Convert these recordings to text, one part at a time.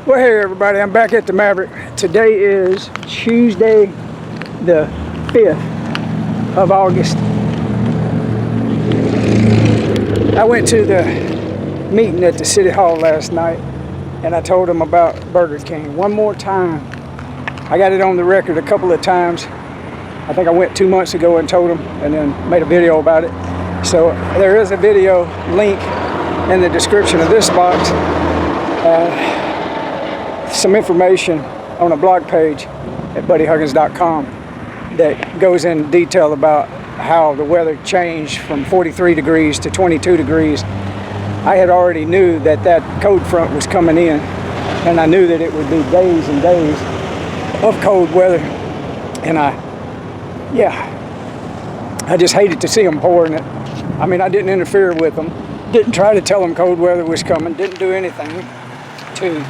Well, hey everybody, I'm back at the Maverick. Today is Tuesday, the 5th of August. I went to the meeting at the City Hall last night and I told them about Burger King. One more time. I got it on the record a couple of times. I think I went 2 months ago and told them and then made a video about it. So there is a video link in the description of this box. Some information on a blog page at buddyhuggins.com that goes in detail about how the weather changed from 43 degrees to 22 degrees. I had already knew that that cold front was coming in, and I knew that it would be days and days of cold weather. And I just hated to see them pouring it. I mean, I didn't interfere with them, didn't try to tell them cold weather was coming, didn't do anything to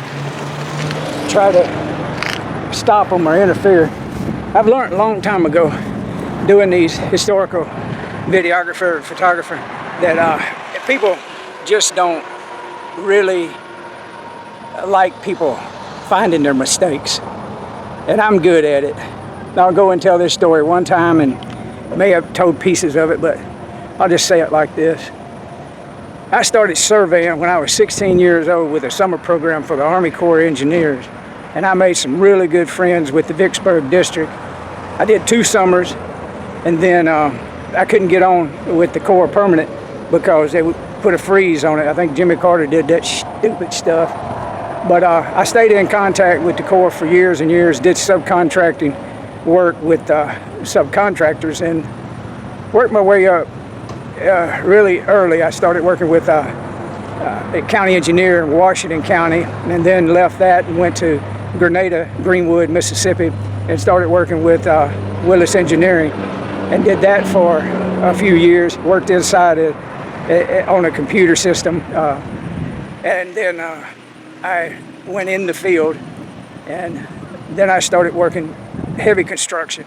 try to stop them or interfere. I've learned a long time ago doing these historical videographer and photographer that people just don't really like people finding their mistakes, and I'm good at it. I'll go and tell this story one time and may have told pieces of it, but I'll just say it like this. I started surveying when I was 16 years old with a summer program for the Army Corps of Engineers, and I made some really good friends with the Vicksburg district. I did 2 summers, and then I couldn't get on with the Corps permanent because they would put a freeze on it. I think Jimmy Carter did that stupid stuff. But I stayed in contact with the Corps for years and years, did subcontracting work with subcontractors, and worked my way up really early. I started working with a county engineer in Washington County, and then left that and went to Grenada, Greenwood, Mississippi, and started working with Willis Engineering, and did that for a few years. Worked inside on a computer system, and then I went in the field, and then I started working heavy construction.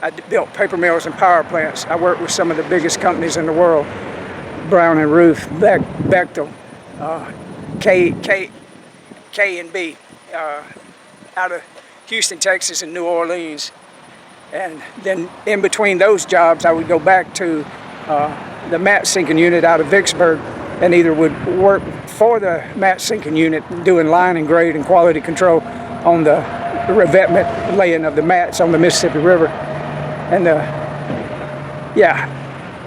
I built paper mills and power plants. I worked with some of the biggest companies in the world: Brown and Ruth, Bechtel, K&B, out of Houston, Texas, and New Orleans. And then in between those jobs, I would go back to the mat sinking unit out of Vicksburg, and either would work for the mat sinking unit doing line and grade and quality control on the revetment laying of the mats on the Mississippi River. And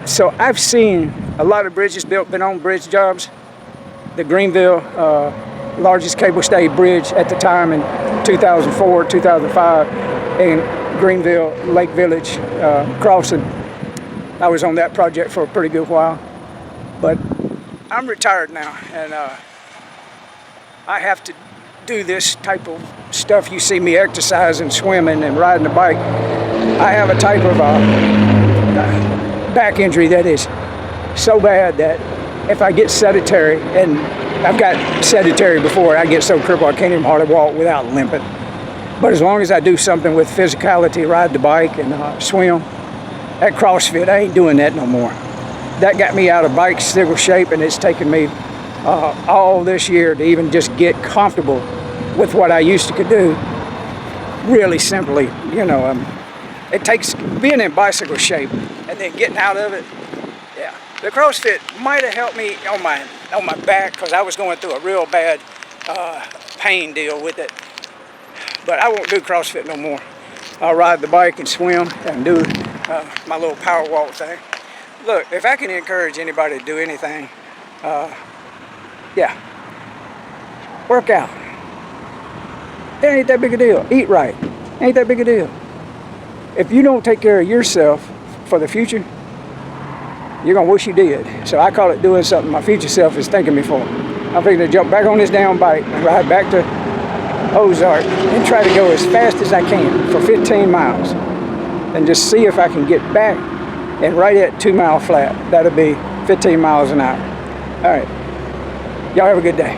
so I've seen a lot of bridges built, been on bridge jobs. The Greenville, largest cable stayed bridge at the time in 2004, 2005, in Greenville, Lake Village crossing. I was on that project for a pretty good while, but I'm retired now, and I have to do this type of stuff. You see me exercising, swimming, and riding a bike. I have a type of back injury that is so bad that if I get sedentary, and I've got sedentary before, I get so crippled I can't even hardly walk without limping. But as long as I do something with physicality, ride the bike and swim, at CrossFit, I ain't doing that no more. That got me out of bicycle shape, and it's taken me all this year to even just get comfortable with what I used to could do. Really simply, it takes being in bicycle shape and then getting out of it. Yeah, the CrossFit might have helped me on my back because I was going through a real bad pain deal with it. But I won't do CrossFit no more. I'll ride the bike and swim and do my little power walk thing. Look, if I can encourage anybody to do anything, work out. It ain't that big a deal. Eat right. Ain't that big a deal. If you don't take care of yourself for the future, you're gonna wish you did. So I call it doing something my future self is thanking me for. I'm thinking to jump back on this damn bike and ride back to Ozark and try to go as fast as I can for 15 miles and just see if I can get back and right at 2 mile flat. That'll be 15 miles an hour. All right, y'all have a good day.